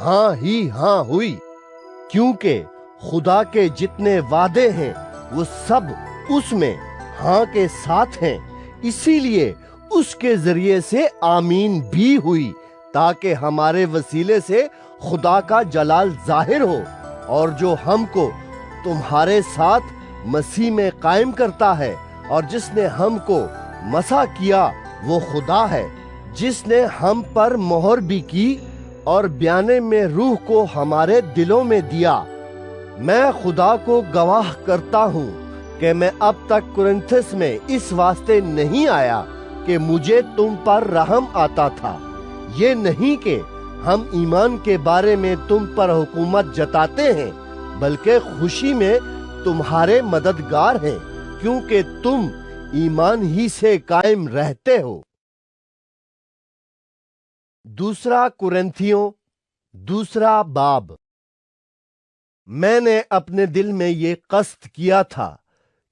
ہاں ہی ہاں ہوئی، کیونکہ خدا کے جتنے وعدے ہیں وہ سب اس میں ہاں کے ساتھ ہیں، اسی لیے اس کے ذریعے سے آمین بھی ہوئی، تاکہ ہمارے وسیلے سے خدا کا جلال ظاہر ہو۔ اور جو ہم کو تمہارے ساتھ مسیح میں قائم کرتا ہے اور جس نے ہم کو مسح کیا وہ خدا ہے، جس نے ہم پر مہر بھی کی اور بیانے میں روح کو ہمارے دلوں میں دیا۔ میں خدا کو گواہ کرتا ہوں کہ میں اب تک کرنتھس میں اس واسطے نہیں آیا کہ مجھے تم پر رحم آتا تھا، یہ نہیں کہ ہم ایمان کے بارے میں تم پر حکومت جتاتے ہیں، بلکہ خوشی میں تمہارے مددگار ہیں، کیونکہ تم ایمان ہی سے قائم رہتے ہو۔ دوسرا کرنتھیوں دوسرا باب۔ میں نے اپنے دل میں یہ قصد کیا تھا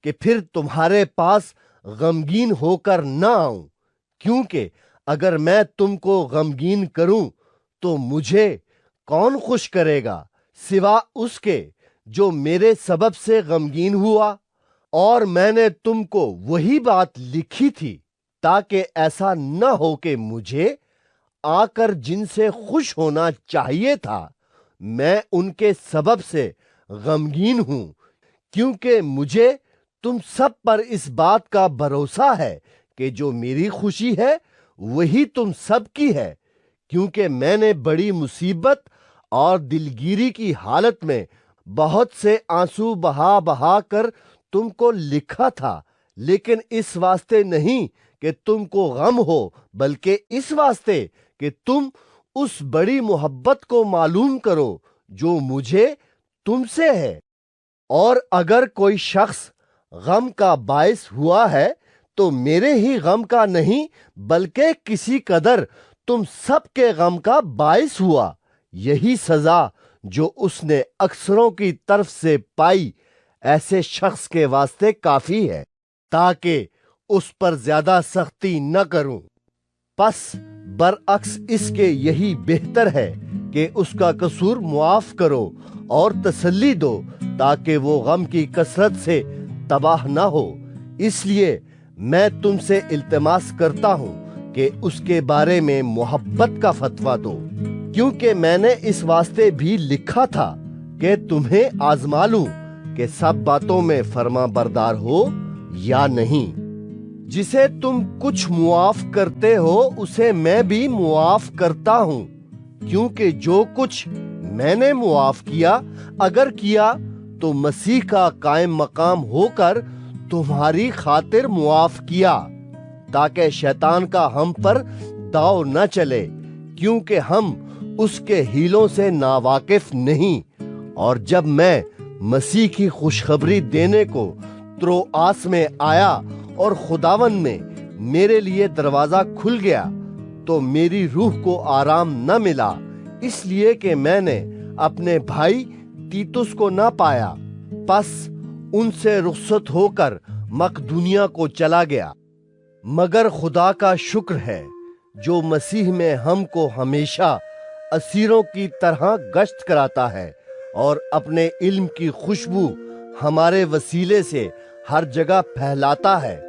کہ پھر تمہارے پاس غمگین ہو کر نہ آؤں، کیونکہ اگر میں تم کو غمگین کروں تو مجھے کون خوش کرے گا سوا اس کے جو میرے سبب سے غمگین ہوا؟ اور میں نے تم کو وہی بات لکھی تھی تاکہ ایسا نہ ہو کہ مجھے آ کر جن سے خوش ہونا چاہیے تھا میں ان کے سبب سے غمگین ہوں، کیونکہ مجھے تم سب پر اس بات کا بھروسہ ہے کہ جو میری خوشی ہے وہی تم سب کی ہے، کیونکہ میں نے بڑی مصیبت اور دلگیری کی حالت میں بہت سے آنسو بہا بہا کر تم کو لکھا تھا، لیکن اس واسطے نہیں کہ تم کو غم ہو، بلکہ اس واسطے کہ تم اس بڑی محبت کو معلوم کرو جو مجھے تم سے ہے۔ اور اگر کوئی شخص غم کا باعث ہوا ہے تو میرے ہی غم کا نہیں بلکہ کسی قدر تم سب کے غم کا باعث ہوا۔ یہی سزا جو اس نے اکثروں کی طرف سے پائی ایسے شخص کے واسطے کافی ہے، تاکہ اس پر زیادہ سختی نہ کروں۔ پس برعکس اس کے یہی بہتر ہے کہ اس کا قصور معاف کرو اور تسلی دو، تاکہ وہ غم کی کثرت سے تباہ نہ ہو۔ اس لیے میں تم سے التماس کرتا ہوں کہ اس کے بارے میں محبت کا فتویٰ دو، کیونکہ میں نے اس واسطے بھی لکھا تھا کہ تمہیں آزما لوں کہ سب باتوں میں فرما بردار ہو یا نہیں۔ جسے تم کچھ معاف کرتے ہو اسے میں بھی معاف کرتا ہوں، کیونکہ جو کچھ میں نے معاف کیا اگر کیا تو مسیح کا قائم مقام ہو کر تمہاری خاطر معاف کیا، تاکہ شیطان کا ہم پر داؤ نہ چلے، کیونکہ ہم اس کے ہیلوں سے ناواقف نہیں۔ اور جب میں مسیح کی خوشخبری دینے کو تروآس میں آیا اور خداوند میں میرے لیے دروازہ کھل گیا تو میری روح کو آرام نہ ملا، اس لیے کہ میں نے اپنے بھائی تیتس کو نہ پایا، پس ان سے رخصت ہو کر مقدونیہ کو چلا گیا۔ مگر خدا کا شکر ہے جو مسیح میں ہم کو ہمیشہ اسیروں کی طرح گشت کراتا ہے اور اپنے علم کی خوشبو ہمارے وسیلے سے ہر جگہ پھیلاتا ہے،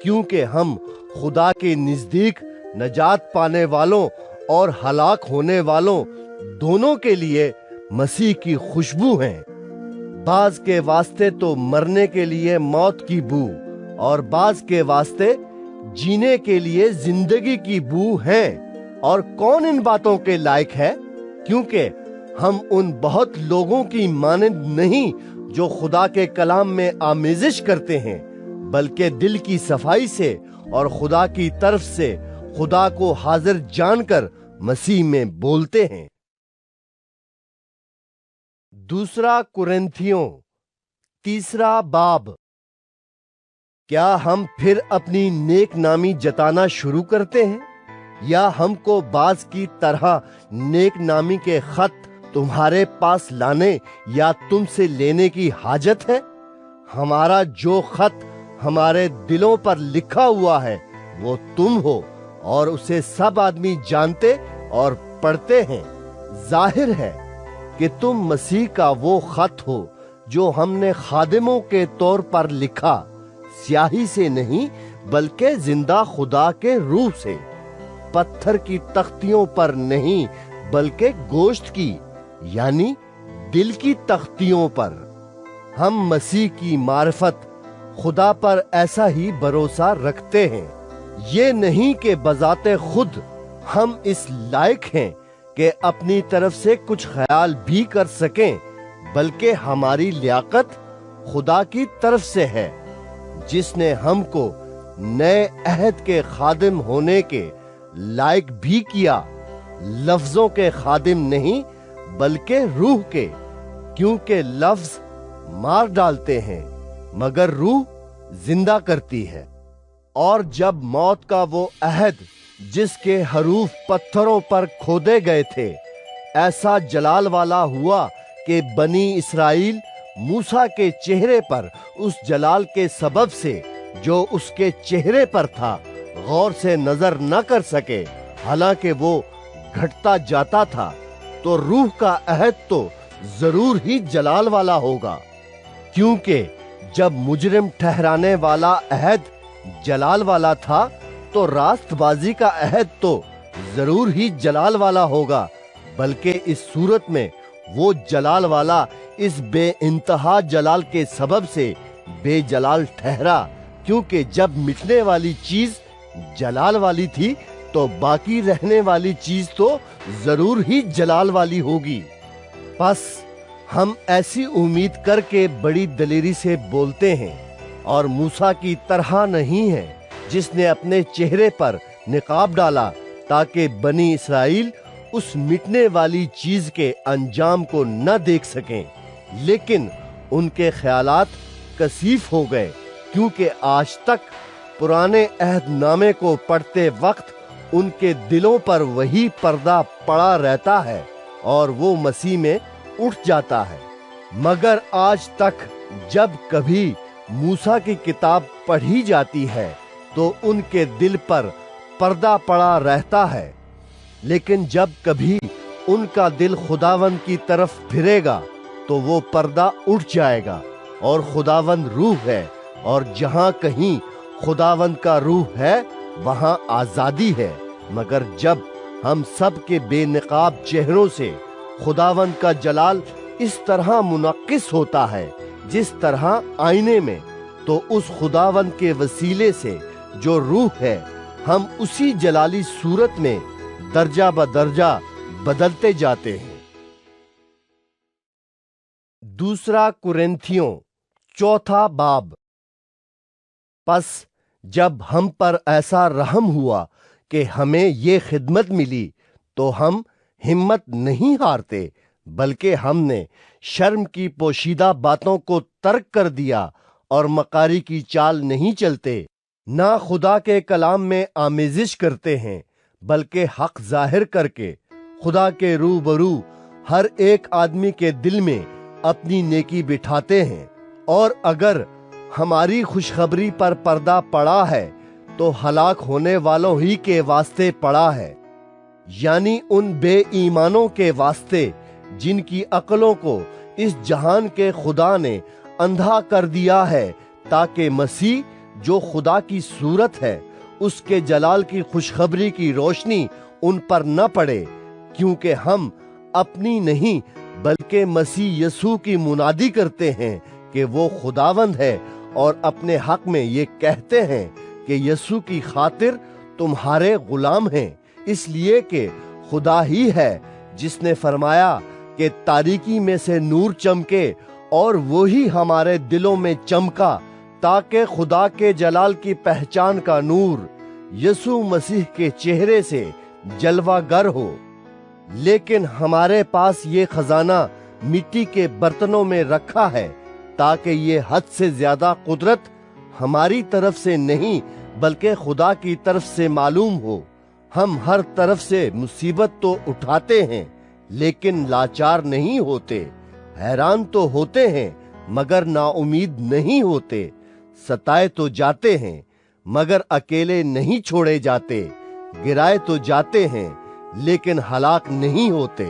کیونکہ ہم خدا کے نزدیک نجات پانے والوں اور ہلاک ہونے والوں دونوں کے لیے مسیح کی خوشبو ہیں۔ بعض کے واسطے تو مرنے کے لیے موت کی بو اور بعض کے واسطے جینے کے لیے زندگی کی بو ہے۔ اور کون ان باتوں کے لائق ہے؟ کیونکہ ہم ان بہت لوگوں کی مانند نہیں جو خدا کے کلام میں آمیزش کرتے ہیں، بلکہ دل کی صفائی سے اور خدا کی طرف سے خدا کو حاضر جان کر مسیح میں بولتے ہیں۔ دوسرا کرنتھیوں تیسرا باب۔ کیا ہم پھر اپنی نیک نامی جتانا شروع کرتے ہیں، یا ہم کو بعض کی طرح نیک نامی کے خط تمہارے پاس لانے یا تم سے لینے کی حاجت ہے؟ ہمارا جو خط ہمارے دلوں پر لکھا ہوا ہے وہ تم ہو، اور اسے سب آدمی جانتے اور پڑھتے ہیں۔ ظاہر ہے کہ تم مسیح کا وہ خط ہو جو ہم نے خادموں کے طور پر لکھا، سیاہی سے نہیں بلکہ زندہ خدا کے روح سے، پتھر کی تختیوں پر نہیں بلکہ گوشت کی یعنی دل کی تختیوں پر۔ ہم مسیح کی معرفت خدا پر ایسا ہی بھروسہ رکھتے ہیں، یہ نہیں کہ بذات خود ہم اس لائق ہیں کہ اپنی طرف سے کچھ خیال بھی کر سکیں، بلکہ ہماری لیاقت خدا کی طرف سے ہے، جس نے ہم کو نئے عہد کے خادم ہونے کے لائق بھی کیا، لفظوں کے خادم نہیں بلکہ روح کے، کیونکہ لفظ مار ڈالتے ہیں مگر روح زندہ کرتی ہے۔ اور جب موت کا وہ عہد جس کے حروف پتھروں پر کھودے گئے تھے ایسا جلال والا ہوا کہ بنی اسرائیل موسیٰ کے چہرے پر اس جلال کے سبب سے جو اس کے چہرے پر تھا غور سے نظر نہ کر سکے، حالانکہ وہ گھٹتا جاتا تھا، تو روح کا عہد تو ضرور ہی جلال والا ہوگا، کیونکہ جب مجرم ٹھہرانے والا عہد جلال والا تھا تو راست بازی کا عہد تو ضرور ہی جلال والا ہوگا، بلکہ اس صورت میں وہ جلال والا اس بے انتہا جلال کے سبب سے بے جلال ٹھہرا، کیونکہ جب مٹنے والی چیز جلال والی تھی تو باقی رہنے والی چیز تو ضرور ہی جلال والی ہوگی۔ پس ہم ایسی امید کر کے بڑی دلیری سے بولتے ہیں، اور موسیٰ کی طرح نہیں ہے جس نے اپنے چہرے پر نقاب ڈالا تاکہ بنی اسرائیل اس مٹنے والی چیز کے انجام کو نہ دیکھ سکیں، لیکن ان کے خیالات کثیف ہو گئے، کیونکہ آج تک پرانے عہد نامے کو پڑھتے وقت ان کے دلوں پر وہی پردہ پڑا رہتا ہے اور وہ مسیح میں اٹھ جاتا ہے۔ مگر آج تک جب کبھی موسیٰ کی کتاب پڑھی جاتی ہے تو ان کے دل پر پردہ پڑا رہتا ہے، لیکن جب کبھی ان کا دل خداوند کی طرف پھرے گا تو وہ پردہ اٹھ جائے گا، اور خداوند روح ہے، اور جہاں کہیں خداوند کا روح ہے وہاں آزادی ہے۔ مگر جب ہم سب کے بے نقاب چہروں سے خداوند کا جلال اس طرح منعکس ہوتا ہے جس طرح آئینے میں، تو اس خداوند کے وسیلے سے جو روح ہے ہم اسی جلالی صورت میں درجہ بدرجہ بدلتے جاتے ہیں۔ دوسرا کرنتھیوں چوتھا باب۔ پس جب ہم پر ایسا رحم ہوا کہ ہمیں یہ خدمت ملی تو ہم ہمت نہیں ہارتے، بلکہ ہم نے شرم کی پوشیدہ باتوں کو ترک کر دیا اور مکاری کی چال نہیں چلتے، نہ خدا کے کلام میں آمیزش کرتے ہیں، بلکہ حق ظاہر کر کے خدا کے روبرو ہر ایک آدمی کے دل میں اپنی نیکی بٹھاتے ہیں۔ اور اگر ہماری خوشخبری پر پردہ پڑا ہے تو ہلاک ہونے والوں ہی کے واسطے پڑا ہے، یعنی ان بے ایمانوں کے واسطے جن کی عقلوں کو اس جہان کے خدا نے اندھا کر دیا ہے، تاکہ مسیح جو خدا کی صورت ہے اس کے جلال کی خوشخبری کی روشنی ان پر نہ پڑے، کیونکہ ہم اپنی نہیں بلکہ مسیح یسوع کی منادی کرتے ہیں کہ وہ خداوند ہے، اور اپنے حق میں یہ کہتے ہیں کہ یسوع کی خاطر تمہارے غلام ہیں، اس لیے کہ خدا ہی ہے جس نے فرمایا کہ تاریکی میں سے نور چمکے، اور وہی ہمارے دلوں میں چمکا تاکہ خدا کے جلال کی پہچان کا نور یسوع مسیح کے چہرے سے جلوہ گر ہو۔ لیکن ہمارے پاس یہ خزانہ مٹی کے برتنوں میں رکھا ہے، تاکہ یہ حد سے زیادہ قدرت ہماری طرف سے نہیں بلکہ خدا کی طرف سے معلوم ہو۔ ہم ہر طرف سے مصیبت تو اٹھاتے ہیں لیکن لاچار نہیں ہوتے، حیران تو ہوتے ہیں مگر نا امید نہیں ہوتے، ستائے تو جاتے ہیں مگر اکیلے نہیں چھوڑے جاتے، گرائے تو جاتے ہیں لیکن ہلاک نہیں ہوتے،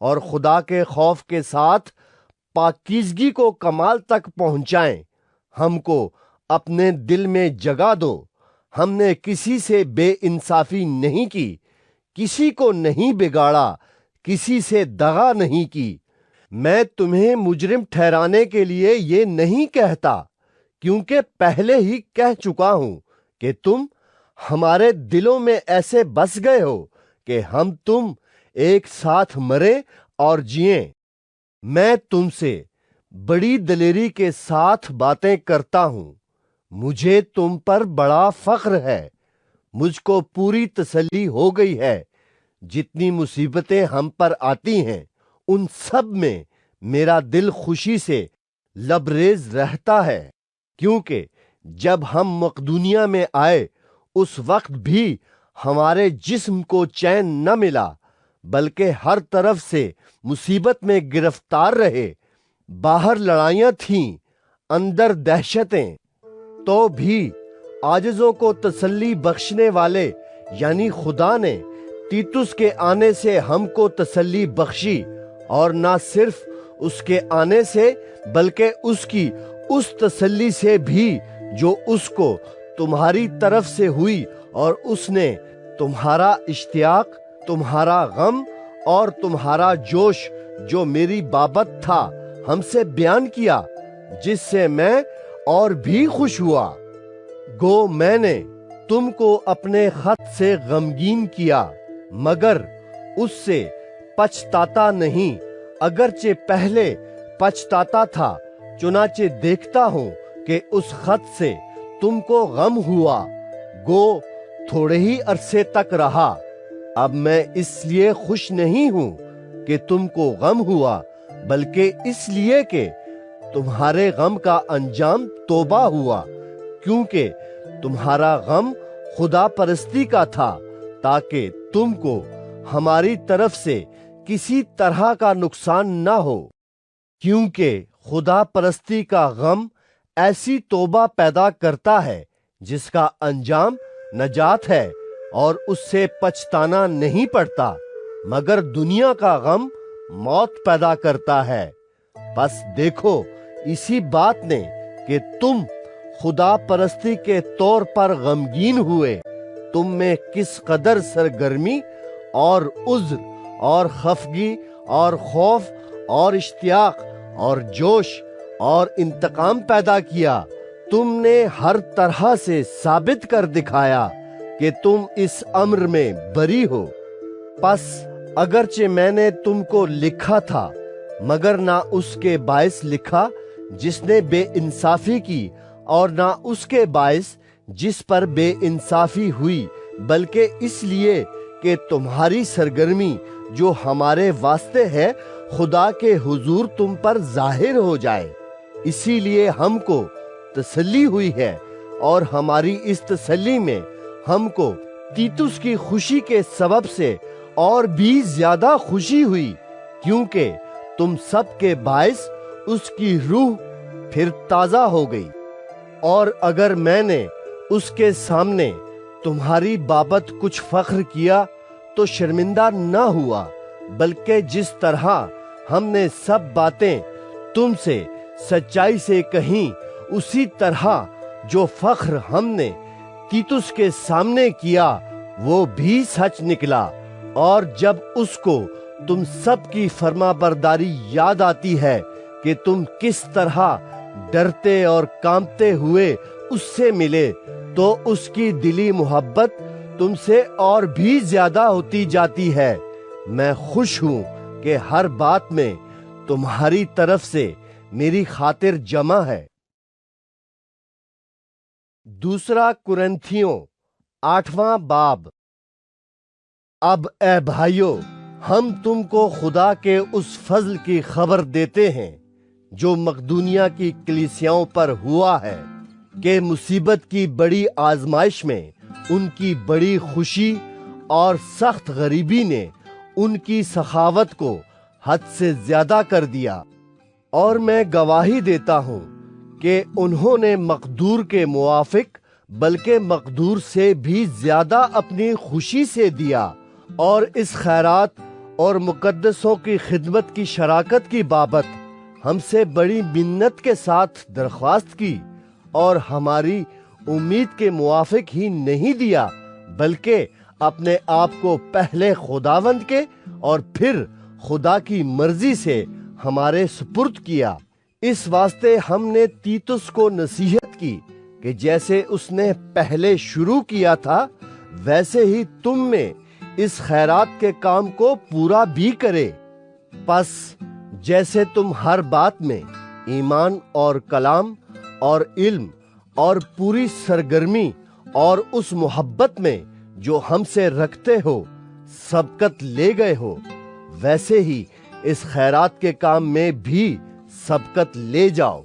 اور خدا کے خوف کے ساتھ پاکیزگی کو کمال تک پہنچائیں۔ ہم کو اپنے دل میں جگہ دو۔ ہم نے کسی سے بے انصافی نہیں کی، کسی کو نہیں بگاڑا، کسی سے دغا نہیں کی۔ میں تمہیں مجرم ٹھہرانے کے لیے یہ نہیں کہتا، کیونکہ پہلے ہی کہہ چکا ہوں کہ تم ہمارے دلوں میں ایسے بس گئے ہو کہ ہم تم ایک ساتھ مریں اور جئیں۔ میں تم سے بڑی دلیری کے ساتھ باتیں کرتا ہوں۔ مجھے تم پر بڑا فخر ہے۔ مجھ کو پوری تسلی ہو گئی ہے۔ جتنی مصیبتیں ہم پر آتی ہیں ان سب میں میرا دل خوشی سے لبریز رہتا ہے، کیونکہ جب ہم مقدونیہ میں آئے اس وقت بھی ہمارے جسم کو چین نہ ملا، بلکہ ہر طرف سے مصیبت میں گرفتار رہے۔ باہر لڑائیاں تھیں، اندر دہشتیں، تو بھی عاجزوں کو تسلی بخشنے والے یعنی خدا نے تیتس کے آنے سے ہم کو تسلی بخشی، اور نہ صرف اس کے آنے سے بلکہ اس کی اس تسلی سے بھی جو اس کو تمہاری طرف سے ہوئی، اور اس نے تمہارا اشتیاق، تمہارا غم اور تمہارا جوش جو میری بابت تھا ہم سے بیان کیا، جس سے میں اور بھی خوش ہوا۔ گو میں نے تم کو اپنے خط سے غمگین کیا، مگر اس سے پچھتاتا نہیں، اگرچہ پہلے پچھتاتا تھا۔ چنانچہ دیکھتا ہوں کہ اس خط سے تم کو غم ہوا، گو تھوڑے ہی عرصے تک رہا۔ اب میں اس لیے خوش نہیں ہوں کہ تم کو غم ہوا، بلکہ اس لیے کہ تمہارے غم کا انجام توبہ ہوا، کیونکہ تمہارا غم خدا پرستی کا تھا، تاکہ تم کو ہماری طرف سے کسی طرح کا نقصان نہ ہو۔ کیونکہ خدا پرستی کا غم ایسی توبہ پیدا کرتا ہے جس کا انجام نجات ہے، اور اس سے پچھتانا نہیں پڑتا، مگر دنیا کا غم موت پیدا کرتا ہے۔ بس دیکھو اسی بات نے کہ تم خدا پرستی کے طور پر غمگین ہوئے، تم میں کس قدر سرگرمی اور عذر اور خفگی اور خوف اور اشتیاق اور جوش اور انتقام پیدا کیا۔ تم نے ہر طرح سے ثابت کر دکھایا کہ تم اس امر میں بری ہو۔ پس اگرچہ میں نے تم کو لکھا تھا، مگر نہ اس کے باعث لکھا جس نے بے انصافی کی، اور نہ اس کے باعث جس پر بے انصافی ہوئی، بلکہ اس لیے کہ تمہاری سرگرمی جو ہمارے واسطے ہے خدا کے حضور تم پر ظاہر ہو جائے۔ اسی لیے ہم کو تسلی ہوئی ہے، اور ہماری اس تسلی میں ہم کو تیتس کی خوشی کے سبب سے اور بھی زیادہ خوشی ہوئی، کیونکہ تم سب کے باعث اس کی روح پھر تازہ ہو گئی۔ اور اگر میں نے اس کے سامنے تمہاری بابت کچھ فخر کیا تو شرمندہ نہ ہوا، بلکہ جس طرح ہم نے سب باتیں تم سے سچائی سے کہیں، اسی طرح جو فخر ہم نے تیتس کے سامنے کیا وہ بھی سچ نکلا۔ اور جب اس کو تم سب کی فرما برداری یاد آتی ہے کہ تم کس طرح ڈرتے اور کانپتے ہوئے اس سے ملے، تو اس کی دلی محبت تم سے اور بھی زیادہ ہوتی جاتی ہے۔ میں خوش ہوں کہ ہر بات میں تمہاری طرف سے میری خاطر جمع ہے۔ دوسرا کرنتھیوں 8واں باب۔ اب اے بھائیو، ہم تم کو خدا کے اس فضل کی خبر دیتے ہیں جو مقدونیہ کی کلیسیاؤں پر ہوا ہے، کہ مصیبت کی بڑی آزمائش میں ان کی بڑی خوشی اور سخت غریبی نے ان کی سخاوت کو حد سے زیادہ کر دیا۔ اور میں گواہی دیتا ہوں کہ انہوں نے مقدور کے موافق بلکہ مقدور سے بھی زیادہ اپنی خوشی سے دیا، اور اس خیرات اور مقدسوں کی خدمت کی شراکت کی بابت ہم سے بڑی منت کے ساتھ درخواست کی، اور ہماری امید کے موافق ہی نہیں دیا، بلکہ اپنے آپ کو پہلے خداوند کے اور پھر خدا کی مرضی سے ہمارے سپرد کیا۔ اس واسطے ہم نے تیتس کو نصیحت کی کہ جیسے اس نے پہلے شروع کیا تھا ویسے ہی تم میں اس خیرات کے کام کو پورا بھی کرے۔ پس جیسے تم ہر بات میں ایمان اور کلام اور علم اور پوری سرگرمی اور اس محبت میں جو ہم سے رکھتے ہو سبقت لے گئے ہو، ویسے ہی اس خیرات کے کام میں بھی سبقت لے جاؤ۔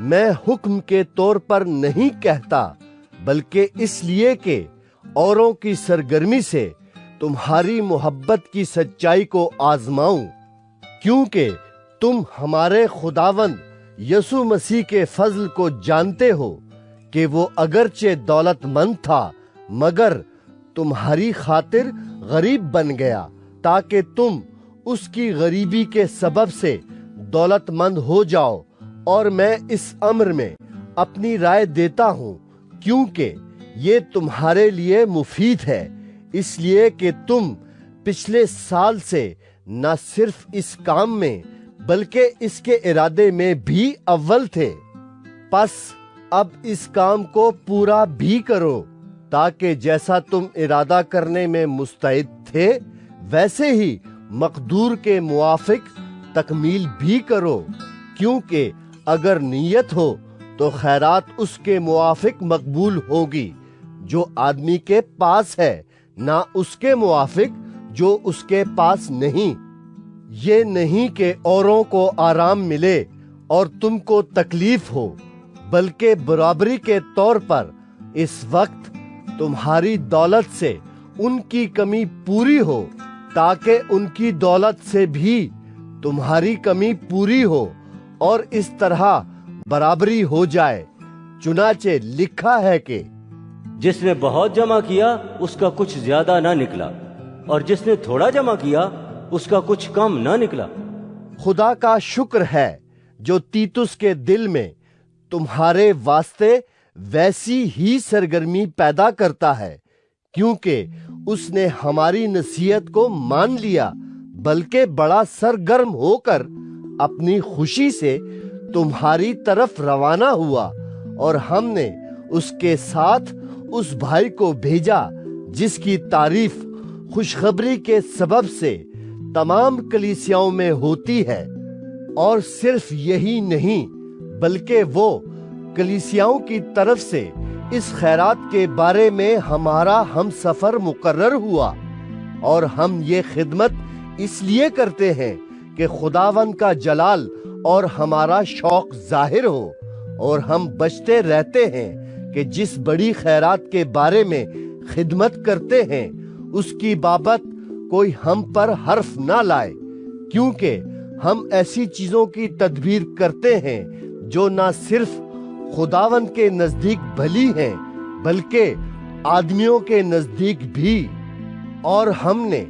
میں حکم کے طور پر نہیں کہتا، بلکہ اس لیے کہ اوروں کی سرگرمی سے تمہاری محبت کی سچائی کو آزماؤں، کیونکہ تم ہمارے خداوند یسوع مسیح کے فضل کو جانتے ہو کہ وہ اگرچہ دولت مند تھا مگر تمہاری خاطر غریب بن گیا، تاکہ تم اس کی غریبی کے سبب سے دولت مند ہو جاؤ۔ اور میں اس امر میں اپنی رائے دیتا ہوں، کیونکہ یہ تمہارے لیے مفید ہے، اس لیے کہ تم پچھلے سال سے نہ صرف اس کام میں بلکہ اس کے ارادے میں بھی اول تھے۔ پس اب اس کام کو پورا بھی کرو، تاکہ جیسا تم ارادہ کرنے میں مستعد تھے ویسے ہی مقدور کے موافق تکمیل بھی کرو، کیونکہ اگر نیت ہو تو خیرات اس کے موافق مقبول ہوگی جو آدمی کے پاس ہے، نہ اس کے موافق جو اس کے پاس نہیں۔ یہ نہیں کہ اوروں کو آرام ملے اور تم کو تکلیف ہو، بلکہ برابری کے طور پر اس وقت تمہاری دولت سے ان کی کمی پوری ہو، تاکہ ان کی دولت سے بھی تمہاری کمی پوری ہو، اور اس طرح برابری ہو جائے۔ چنانچہ لکھا ہے کہ جس نے بہت جمع کیا اس کا کچھ زیادہ نہ نکلا، اور جس نے تھوڑا جمع کیا اس کا کچھ کم نہ نکلا۔ خدا کا شکر ہے جو تیتس کے دل میں تمہارے واسطے ویسی ہی سرگرمی پیدا کرتا ہے، کیونکہ اس نے ہماری نصیحت کو مان لیا، بلکہ بڑا سرگرم ہو کر اپنی خوشی سے تمہاری طرف روانہ ہوا، اور ہم نے اس کے ساتھ اس بھائی کو بھیجا جس کی تعریف خوشخبری کے سبب سے تمام کلیسیاؤں میں ہوتی ہے۔ اور صرف یہی نہیں بلکہ وہ کلیسیاؤں کی طرف سے اس خیرات کے بارے میں ہمارا ہم سفر مقرر ہوا، اور ہم یہ خدمت اس لیے کرتے ہیں کہ خداوند کا جلال اور ہمارا شوق ظاہر ہو، اور ہم بچتے رہتے ہیں کہ جس بڑی خیرات کے بارے میں خدمت کرتے ہیں اس کی بابت کوئی ہم پر حرف نہ لائے، کیونکہ ہم ایسی چیزوں کی تدبیر کرتے ہیں جو نہ صرف خداوند کے نزدیک بھلی ہیں بلکہ آدمیوں کے نزدیک بھی۔ اور ہم نے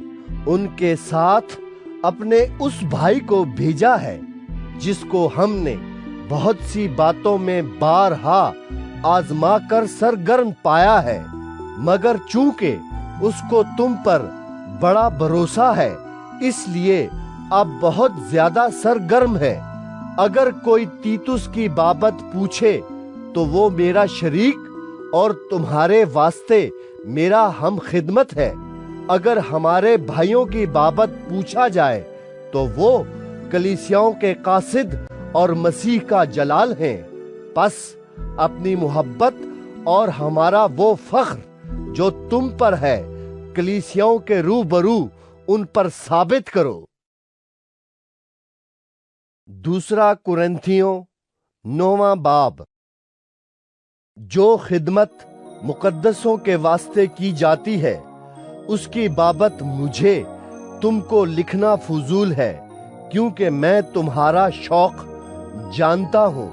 ان کے ساتھ اپنے اس بھائی کو بھیجا ہے جس کو ہم نے بہت سی باتوں میں بارہا آزما کر سرگرم پایا ہے، مگر چونکہ اس کو تم پر بڑا بھروسہ ہے اس لیے اب بہت زیادہ سرگرم ہے۔ اگر کوئی تیتس کی بابت پوچھے تو وہ میرا شریک اور تمہارے واسطے میرا ہم خدمت ہے۔ اگر ہمارے بھائیوں کی بابت پوچھا جائے تو وہ کلیسیاؤں کے قاصد اور مسیح کا جلال ہیں۔ پس اپنی محبت اور ہمارا وہ فخر جو تم پر ہے کلیسیاؤں کے روبرو ان پر ثابت کرو۔ دوسرا کرنتھیوں 9واں باب۔ جو خدمت مقدسوں کے واسطے کی جاتی ہے اس کی بابت مجھے تم کو لکھنا فضول ہے، کیونکہ میں تمہارا شوق جانتا ہوں،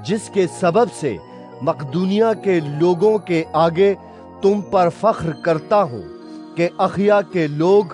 جس کے سبب سے مقدونیہ کے لوگوں کے آگے تم پر فخر کرتا ہوں کہ اخیا کے لوگ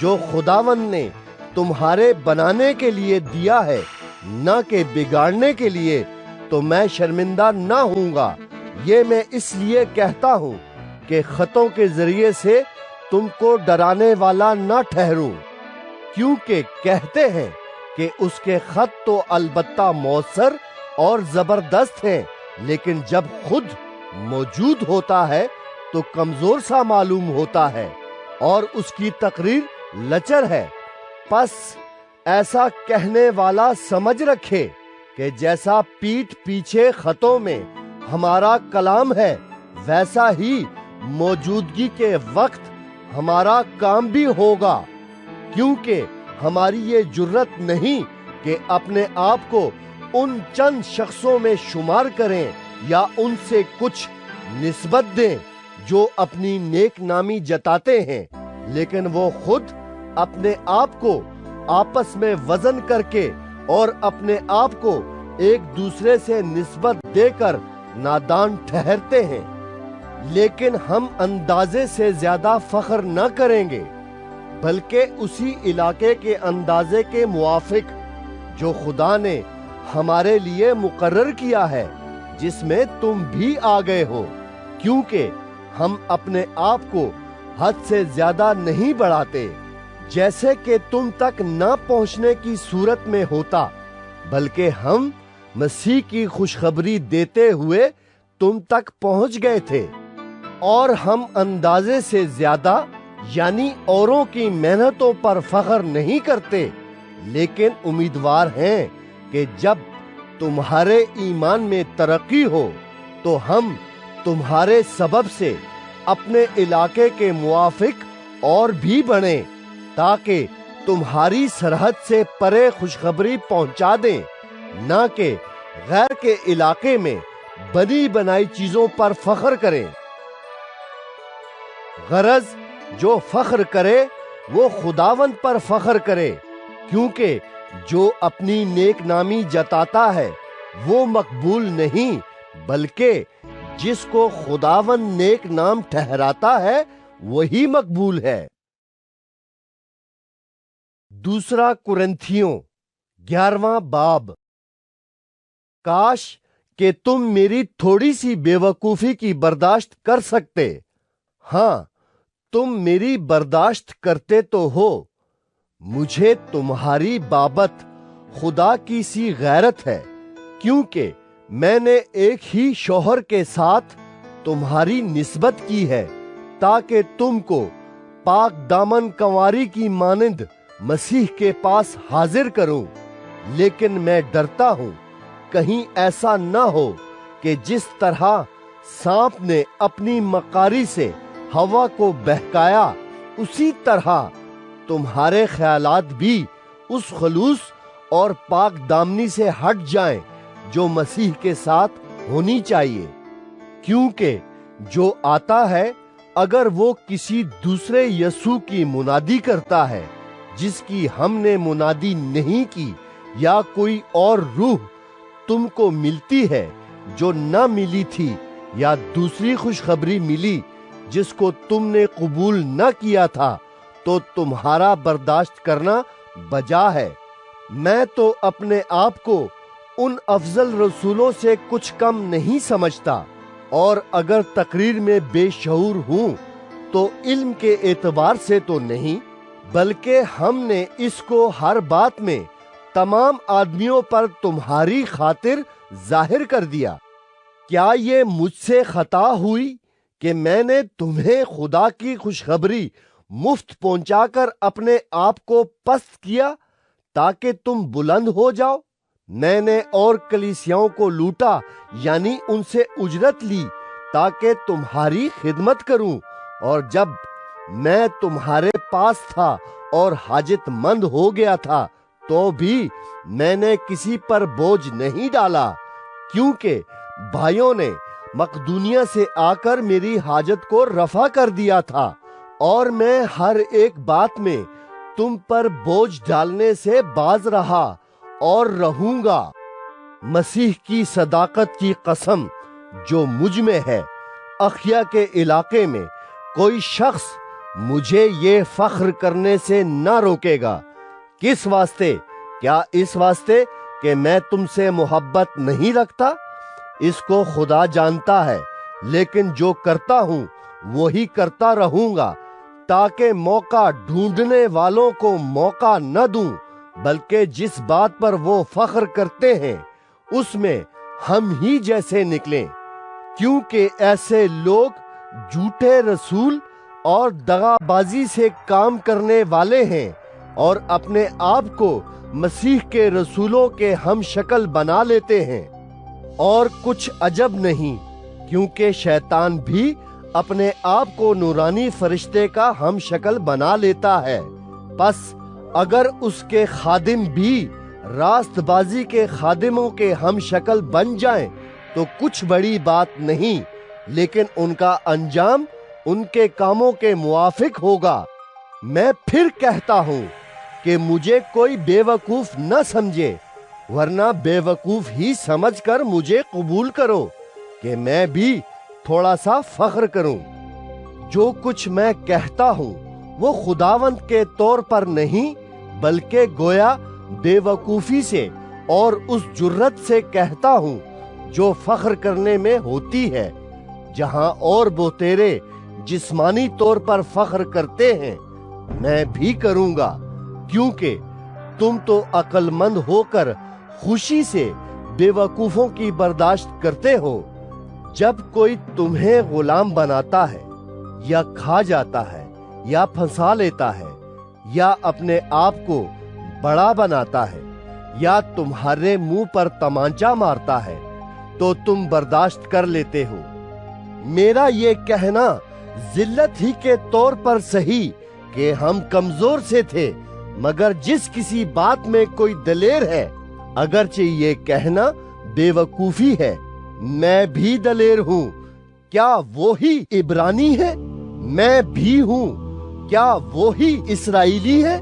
جو خداوند نے تمہارے بنانے کے لیے دیا ہے نہ کہ بگاڑنے کے لیے، تو میں شرمندہ نہ ہوں گا۔ یہ میں اس لیے کہتا ہوں کہ خطوں کے ذریعے سے تم کو ڈرانے والا نہ ٹھہروں، کیونکہ کہتے ہیں کہ اس کے خط تو البتہ مؤثر اور زبردست ہیں، لیکن جب خود موجود ہوتا ہے تو کمزور سا معلوم ہوتا ہے اور اس کی تقریر لچر ہے۔ پس ایسا کہنے والا سمجھ رکھے کہ جیسا پیٹھ پیچھے خطوں میں ہمارا کلام ہے، ویسا ہی موجودگی کے وقت ہمارا کام بھی ہوگا، کیونکہ ہماری یہ جرت نہیں کہ اپنے آپ کو ان چند شخصوں میں شمار کریں یا ان سے کچھ نسبت دیں جو اپنی نیک نامی جتاتے ہیں، لیکن وہ خود اپنے آپ کو آپس میں وزن کر کے اور اپنے آپ کو ایک دوسرے سے نسبت دے کر نادان ٹھہرتے ہیں۔ لیکن ہم اندازے سے زیادہ فخر نہ کریں گے، بلکہ اسی علاقے کے اندازے کے موافق جو خدا نے ہمارے لیے مقرر کیا ہے، جس میں تم بھی آ گئے ہو، کیونکہ ہم اپنے آپ کو حد سے زیادہ نہیں بڑھاتے جیسے کہ تم تک نہ پہنچنے کی صورت میں ہوتا، بلکہ ہم مسیح کی خوشخبری دیتے ہوئے تم تک پہنچ گئے تھے، اور ہم اندازے سے زیادہ یعنی اوروں کی محنتوں پر فخر نہیں کرتے، لیکن امیدوار ہیں کہ جب تمہارے ایمان میں ترقی ہو تو ہم تمہارے سبب سے اپنے علاقے کے موافق اور بھی بڑھیں، تاکہ تمہاری سرحد سے پرے خوشخبری پہنچا دیں، نہ کہ غیر کے علاقے میں بنی بنائی چیزوں پر فخر کریں۔ غرض جو فخر کرے وہ خداوند پر فخر کرے، کیونکہ جو اپنی نیک نامی جتاتا ہے وہ مقبول نہیں، بلکہ جس کو خداوند نیک نام ٹھہراتا ہے وہی مقبول ہے۔ دوسرا کرنتھیوں 11واں باب۔ کاش کہ تم میری تھوڑی سی بے وقوفی کی برداشت کر سکتے۔ ہاں، تم میری برداشت کرتے تو ہو۔ مجھے تمہاری بابت خدا کی سی غیرت ہے، کیونکہ میں نے ایک ہی شوہر کے ساتھ تمہاری نسبت کی ہے، تاکہ تم کو پاک دامن کنواری کی مانند مسیح کے پاس حاضر کروں۔ لیکن میں ڈرتا ہوں کہیں ایسا نہ ہو کہ جس طرح سانپ نے اپنی مکاری سے ہوا کو بہکایا، اسی طرح تمہارے خیالات بھی اس خلوص اور پاک دامنی سے ہٹ جائیں جو مسیح کے ساتھ ہونی چاہیے۔ کیونکہ جو آتا ہے اگر وہ کسی دوسرے یسوع کی منادی کرتا ہے جس کی ہم نے منادی نہیں کی، یا کوئی اور روح تم کو ملتی ہے جو نہ ملی تھی، یا دوسری خوشخبری ملی جس کو تم نے قبول نہ کیا تھا، تو تمہارا برداشت کرنا بجا ہے۔ میں تو اپنے آپ کو ان افضل رسولوں سے کچھ کم نہیں سمجھتا، اور اگر تقریر میں بے شعور ہوں تو علم کے اعتبار سے تو نہیں، بلکہ ہم نے اس کو ہر بات میں تمام آدمیوں پر تمہاری خاطر ظاہر کر دیا۔ کیا یہ مجھ سے خطا ہوئی کہ میں نے تمہیں خدا کی خوشخبری مفت پہنچا کر اپنے آپ کو پست کیا تاکہ تم بلند ہو جاؤ؟ میں نے اور کلیسیاؤں کو لوٹا، یعنی ان سے اجرت لی تاکہ تمہاری خدمت کروں، اور جب میں تمہارے پاس تھا اور حاجت مند ہو گیا تھا تو بھی میں نے کسی پر بوجھ نہیں ڈالا، کیونکہ بھائیوں نے مقدونیہ سے آ کر میری حاجت کو رفع کر دیا تھا، اور میں ہر ایک بات میں تم پر بوجھ ڈالنے سے باز رہا اور رہوں گا۔ مسیح کی صداقت کی قسم جو مجھ میں ہے، اخیا کے علاقے میں کوئی شخص مجھے یہ فخر کرنے سے نہ روکے گا۔ کس واسطے؟ کیا اس واسطے کہ میں تم سے محبت نہیں رکھتا؟ اس کو خدا جانتا ہے، لیکن جو کرتا ہوں وہی کرتا رہوں گا، تاکہ موقع ڈھونڈنے والوں کو موقع نہ دوں، بلکہ جس بات پر وہ فخر کرتے ہیں اس میں ہم ہی جیسے نکلیں، کیونکہ ایسے لوگ جھوٹے رسول اور دغا بازی سے کام کرنے والے ہیں اور اپنے آپ کو مسیح کے رسولوں کے ہم شکل بنا لیتے ہیں۔ اور کچھ عجب نہیں، کیونکہ شیطان بھی اپنے آپ کو نورانی فرشتے کا ہم شکل بنا لیتا ہے۔ پس اگر اس کے خادم بھی راست بازی کے خادموں کے ہم شکل بن جائیں تو کچھ بڑی بات نہیں، لیکن ان کا انجام ان کے کاموں کے موافق ہوگا۔ میں پھر کہتا ہوں کہ مجھے کوئی بے وقوف نہ سمجھے، ورنہ بے وقوف ہی سمجھ کر مجھے قبول کرو کہ میں بھی تھوڑا سا فخر کروں۔ جو کچھ میں کہتا ہوں وہ خداوند کے طور پر نہیں، بلکہ گویا بے وقوفی سے اور اس جرت سے کہتا ہوں جو فخر کرنے میں ہوتی ہے۔ جہاں اور بہتیرے جسمانی طور پر فخر کرتے ہیں، میں بھی کروں گا، کیونکہ تم تو عقل مند ہو کر خوشی سے بے وقوفوں کی برداشت کرتے ہو۔ جب کوئی تمہیں غلام بناتا ہے یا کھا جاتا ہے یا پھنسا لیتا ہے یا اپنے آپ کو بڑا بناتا ہے یا تمہارے منہ پر تمانچہ مارتا ہے تو تم برداشت کر لیتے ہو۔ میرا یہ کہنا ذلت ہی کے طور پر صحیح کہ ہم کمزور سے تھے، مگر جس کسی بات میں کوئی دلیر ہے، اگرچہ یہ کہنا بے وقوفی ہے، میں بھی دلیر ہوں۔ کیا وہی عبرانی ہے؟ میں بھی ہوں۔ کیا وہی اسرائیلی ہے؟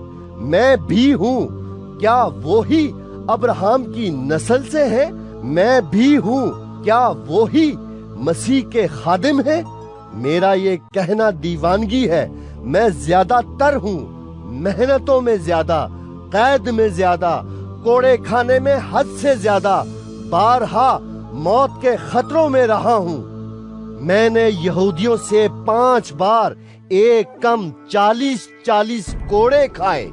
میں بھی ہوں۔ کیا وہی ابراہیم کی نسل سے ہے؟ میں بھی ہوں۔ کیا وہی مسیح کے خادم ہے؟ میرا یہ کہنا دیوانگی ہے۔ میں زیادہ تر ہوں، محنتوں میں زیادہ، قید میں زیادہ، کوڑے کھانے میں حد سے زیادہ، بارہا موت کے خطروں میں رہا ہوں۔ میں نے یہودیوں سے 5 بار ایک کم 40 کوڑے کھائے،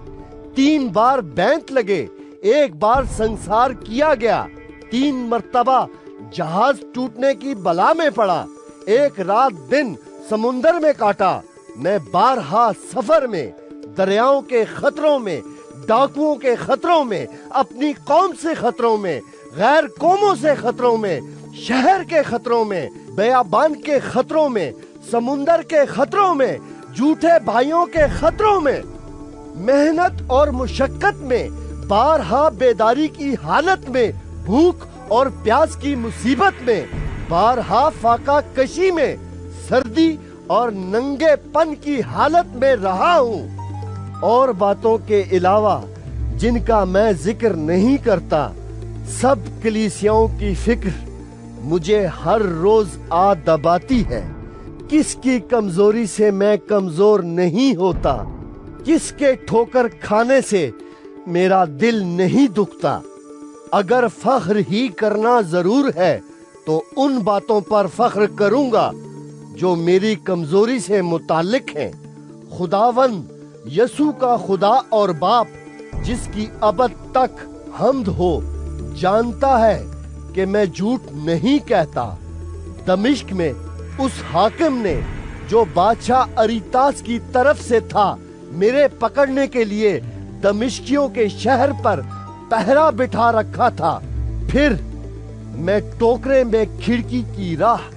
3 بار بینت لگے، 1 بار سنسار کیا گیا، 3 مرتبہ جہاز ٹوٹنے کی بلا میں پڑا، 1 رات دن سمندر میں کاٹا۔ میں بارہا سفر میں، دریاؤں کے خطروں میں، ڈاکوؤں کے خطروں میں، اپنی قوم سے خطروں میں، غیر قوموں سے خطروں میں، شہر کے خطروں میں، بیابان کے خطروں میں، سمندر کے خطروں میں، جھوٹے بھائیوں کے خطروں میں، محنت اور مشقت میں، بارہا بیداری کی حالت میں، بھوک اور پیاس کی مصیبت میں، بارہا فاقہ کشی میں، سردی اور ننگے پن کی حالت میں رہا ہوں۔ اور باتوں کے علاوہ جن کا میں ذکر نہیں کرتا، سب کلیسیاؤں کی فکر مجھے ہر روز آ دباتی ہے۔ کس کی کمزوری سے میں کمزور نہیں ہوتا، کس کے ٹھوکر کھانے سے میرا دل نہیں دکھتا۔ اگر فخر ہی کرنا ضرور ہے تو ان باتوں پر فخر کروں گا جو میری کمزوری سے متعلق ہیں۔ خداوند یسوع کا خدا اور باپ، جس کی ابد تک حمد ہو، جانتا ہے کہ میں جھوٹ نہیں کہتا۔ دمشق میں اس حاکم نے جو بادشاہ اریتاس کی طرف سے تھا، میرے پکڑنے کے لیے دمشقیوں کے شہر پر پہرا بٹھا رکھا تھا۔ پھر میں ٹوکرے میں کھڑکی کی راہ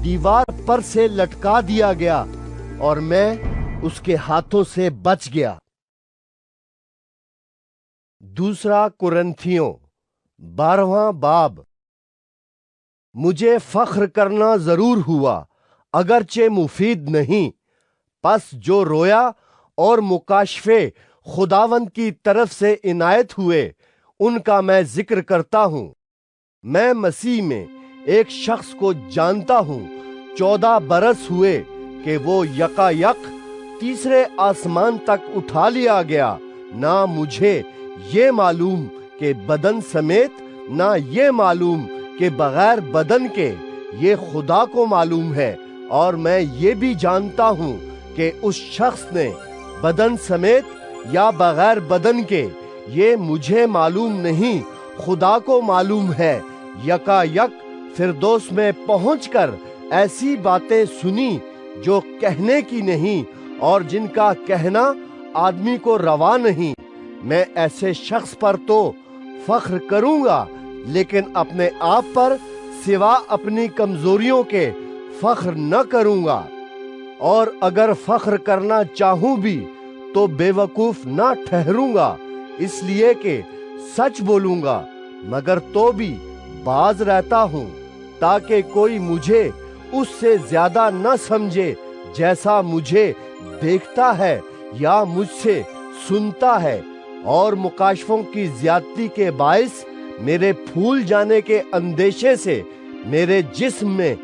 دیوار پر سے لٹکا دیا گیا اور میں اس کے ہاتھوں سے بچ گیا۔ دوسرا کرنتھیوں 12واں باب۔ مجھے فخر کرنا ضرور ہوا، اگرچہ مفید نہیں۔ پس جو رویا اور مکاشفے خداوند کی طرف سے عنایت ہوئے، ان کا میں ذکر کرتا ہوں۔ میں مسیح میں ایک شخص کو جانتا ہوں، 14 برس ہوئے کہ وہ یکایک تیسرے آسمان تک اٹھا لیا گیا۔ نہ مجھے یہ معلوم کہ بدن سمیت، نہ یہ معلوم کہ بغیر بدن کے، یہ خدا کو معلوم ہے۔ اور میں یہ بھی جانتا ہوں کہ اس شخص نے بدن سمیت یا بغیر بدن کے، یہ مجھے معلوم نہیں، خدا کو معلوم ہے، یکا یک فردوس میں پہنچ کر ایسی باتیں سنی جو کہنے کی نہیں اور جن کا کہنا آدمی کو روا نہیں۔ میں ایسے شخص پر تو فخر کروں گا، لیکن اپنے آپ پر سوا اپنی کمزوریوں کے فخر نہ کروں گا۔ اور اگر فخر کرنا چاہوں بھی تو بے وقوف نہ ٹھہروں گا، اس لیے کہ سچ بولوں گا، مگر تو بھی باز رہتا ہوں، تاکہ کوئی مجھے اس سے زیادہ نہ سمجھے جیسا مجھے دیکھتا ہے یا مجھ سے سنتا ہے۔ اور مکاشفوں کی زیادتی کے باعث میرے پھول جانے کے اندیشے سے میرے جسم میں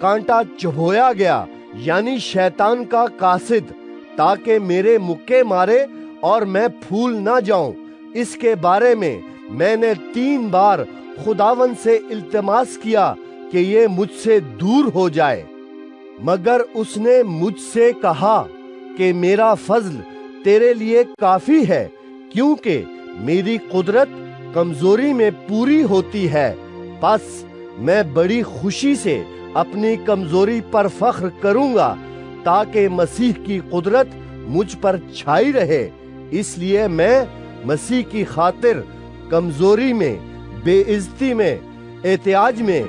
کانٹا چبھویا گیا، یعنی شیطان کا قاصد، تاکہ میرے مکے مارے اور میں پھول نہ جاؤں۔ اس کے بارے میں نے 3 بار خداوند سے التماس کیا کہ یہ مجھ سے دور ہو جائے، مگر اس نے مجھ سے کہا کہ میرا فضل تیرے لیے کافی ہے، کیونکہ میری قدرت کمزوری میں پوری ہوتی ہے۔ پس میں بڑی خوشی سے اپنی کمزوری پر فخر کروں گا، تاکہ مسیح کی قدرت مجھ پر چھائی رہے۔ اس لیے میں مسیح کی خاطر کمزوری میں، بے عزتی میں، احتیاج میں،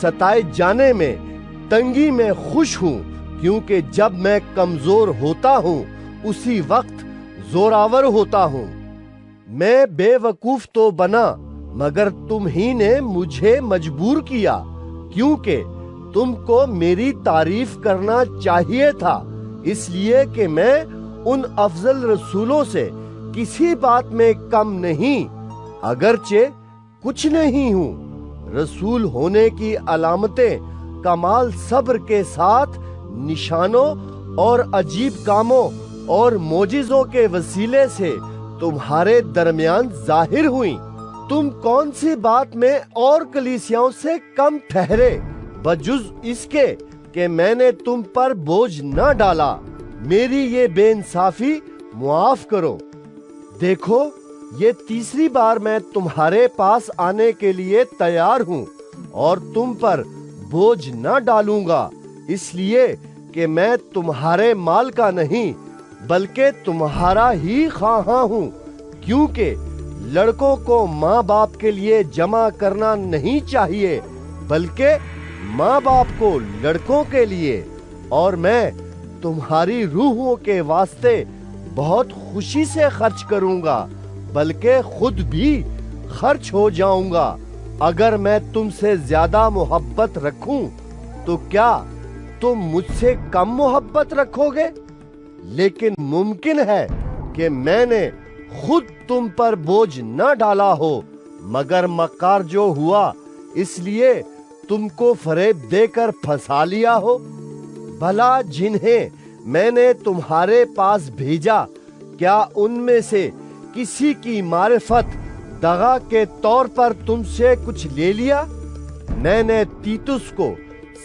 ستائے جانے میں، تنگی میں خوش ہوں، کیونکہ جب میں کمزور ہوتا ہوں اسی وقت زوراور ہوتا ہوں۔ میں بے وقوف تو بنا، مگر تم ہی نے مجھے مجبور کیا، کیونکہ تم کو میری تعریف کرنا چاہیے تھا، اس لیے کہ میں ان افضل رسولوں سے کسی بات میں کم نہیں، اگرچہ کچھ نہیں ہوں۔ رسول ہونے کی علامتیں کمال صبر کے ساتھ نشانوں اور عجیب کاموں اور معجزوں کے وسیلے سے تمہارے درمیان ظاہر ہوئیں۔ تم کون سی بات میں اور کلیسیاؤں سے کم ٹھہرے، بجز اس کے کہ میں نے تم پر بوجھ نہ ڈالا؟ میری یہ بے انصافی معاف کرو۔ دیکھو، یہ تیسری بار میں تمہارے پاس آنے کے لیے تیار ہوں، اور تم پر بوجھ نہ ڈالوں گا، اس لیے کہ میں تمہارے مال کا نہیں بلکہ تمہارا ہی خواہاں ہوں، کیونکہ لڑکوں کو ماں باپ کے لیے جمع کرنا نہیں چاہیے بلکہ ماں باپ کو لڑکوں کے لیے۔ اور میں تمہاری روحوں کے واسطے بہت خوشی سے خرچ کروں گا، بلکہ خود بھی خرچ ہو جاؤں گا۔ اگر میں تم سے زیادہ محبت رکھوں تو کیا تم مجھ سے کم محبت رکھو گے؟ لیکن ممکن ہے کہ میں نے خود تم پر بوجھ نہ ڈالا ہو، مگر مکار جو ہوا اس لیے تم کو فریب دے کر پھنسا لیا ہو۔ بھلا جنہیں میں نے تمہارے پاس بھیجا، کیا ان میں سے کسی کی معرفت دغا کے طور پر تم سے کچھ لے لیا؟ میں نے تیتس کو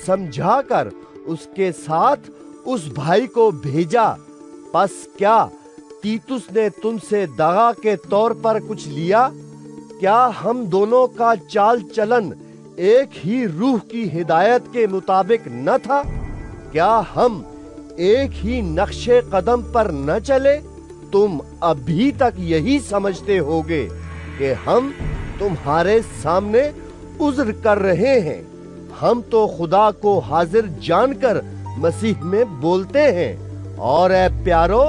سمجھا کر اس کے ساتھ اس بھائی کو بھیجا، پس کیا تیتس نے تم سے دغا کے طور پر کچھ لیا؟ کیا ہم دونوں کا چال چلن ایک ہی روح کی ہدایت کے مطابق نہ تھا؟ کیا ہم ایک ہی نقش قدم پر نہ چلے؟ تم ابھی تک یہی سمجھتے ہوگے کہ ہم تمہارے سامنے عذر کر رہے ہیں۔ ہم تو خدا کو حاضر جان کر مسیح میں بولتے ہیں، اور اے پیارو،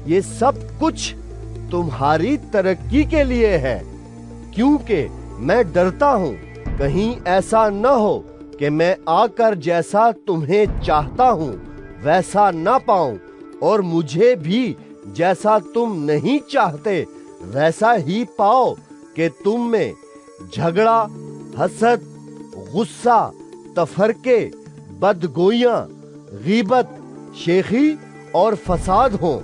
یہ سب کچھ تمہاری ترقی کے لیے ہے، کیونکہ میں ڈرتا ہوں کہیں ایسا نہ ہو کہ میں آ کر جیسا تمہیں چاہتا ہوں ویسا نہ پاؤں، اور مجھے بھی جیسا تم نہیں چاہتے ویسا ہی پاؤ کہ تم میں جھگڑا، حسد، غصہ، تفرقے، بدگوئیاں، غیبت، شیخی اور فساد ہوں،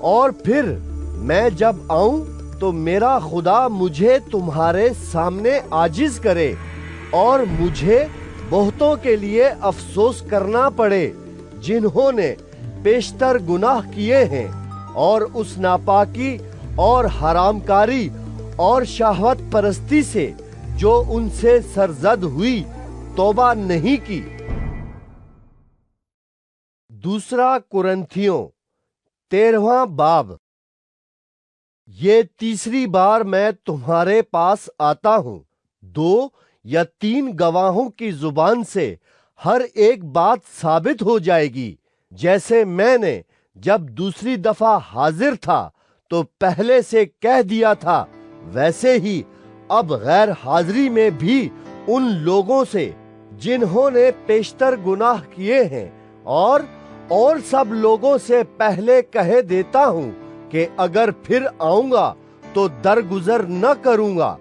اور پھر میں جب آؤں تو میرا خدا مجھے تمہارے سامنے عاجز کرے اور مجھے بہتوں کے لیے افسوس کرنا پڑے جنہوں نے پیشتر گناہ کیے ہیں اور اس ناپاکی اور حرام کاری اور شہوت پرستی سے جو ان سے سرزد ہوئی توبہ نہیں کی۔ دوسرا کرنتھیوں 13واں باب۔ یہ تیسری بار میں تمہارے پاس آتا ہوں، 2 یا 3 گواہوں کی زبان سے ہر ایک بات ثابت ہو جائے گی۔ جیسے میں نے جب دوسری دفعہ حاضر تھا تو پہلے سے کہہ دیا تھا، ویسے ہی اب غیر حاضری میں بھی ان لوگوں سے جنہوں نے پیشتر گناہ کیے ہیں اور سب لوگوں سے پہلے کہہ دیتا ہوں کہ اگر پھر آؤں گا تو درگزر نہ کروں گا،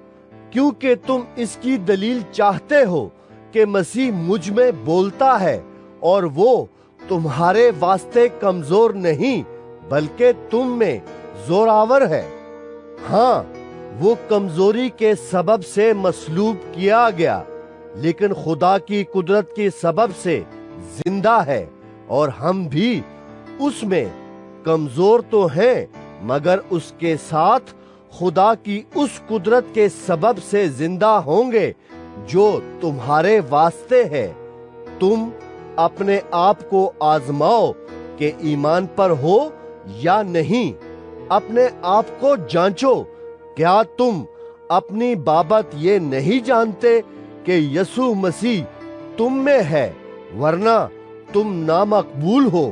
کیونکہ تم اس کی دلیل چاہتے ہو کہ مسیح مجھ میں بولتا ہے اور وہ تمہارے واسطے کمزور نہیں بلکہ تم میں زوراور ہے۔ ہاں، وہ کمزوری کے سبب سے مصلوب کیا گیا، لیکن خدا کی قدرت کے سبب سے زندہ ہے، اور ہم بھی اس میں کمزور تو ہیں مگر اس کے ساتھ خدا کی اس قدرت کے سبب سے زندہ ہوں گے جو تمہارے واسطے ہے۔ تم اپنے آپ کو آزماؤ کہ ایمان پر ہو یا نہیں، اپنے آپ کو جانچو۔ کیا تم اپنی بابت یہ نہیں جانتے کہ یسوع مسیح تم میں ہے، ورنہ تم نامقبول ہو؟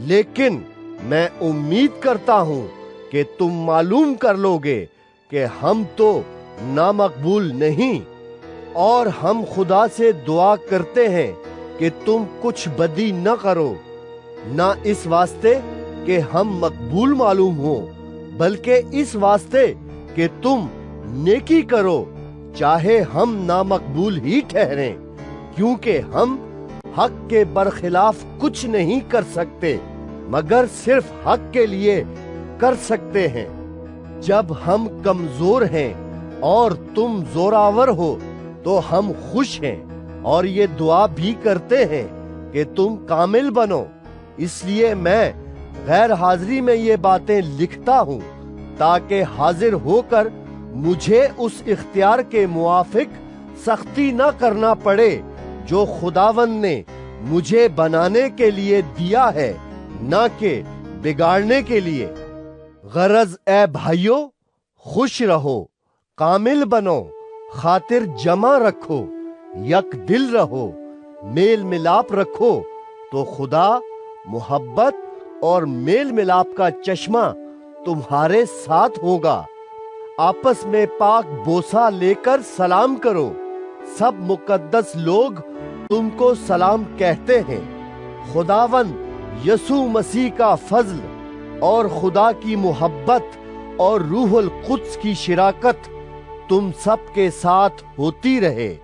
لیکن میں امید کرتا ہوں کہ تم معلوم کر لو گے کہ ہم تو نامقبول نہیں، اور ہم خدا سے دعا کرتے ہیں کہ تم کچھ بدی نہ کرو، نہ اس واسطے کہ ہم مقبول معلوم ہوں، بلکہ اس واسطے کہ تم نیکی کرو، چاہے ہم نامقبول ہی ٹھہریں، کیونکہ ہم حق کے برخلاف کچھ نہیں کر سکتے مگر صرف حق کے لیے کر سکتے ہیں۔ جب ہم کمزور ہیں اور تم زوراور ہو تو ہم خوش ہیں، اور یہ دعا بھی کرتے ہیں کہ تم کامل بنو۔ اس لیے میں غیر حاضری میں یہ باتیں لکھتا ہوں تاکہ حاضر ہو کر مجھے اس اختیار کے موافق سختی نہ کرنا پڑے جو خداوند نے مجھے بنانے کے لیے دیا ہے، نہ کہ بگاڑنے کے لیے۔ غرض اے بھائیو، خوش رہو، کامل بنو، خاطر جمع رکھو، یک دل رہو، میل ملاپ رکھو، تو خدا محبت اور میل ملاپ کا چشمہ تمہارے ساتھ ہوگا۔ آپس میں پاک بوسہ لے کر سلام کرو۔ سب مقدس لوگ تم کو سلام کہتے ہیں۔ خداوند یسوع مسیح کا فضل اور خدا کی محبت اور روح القدس کی شراکت تم سب کے ساتھ ہوتی رہے۔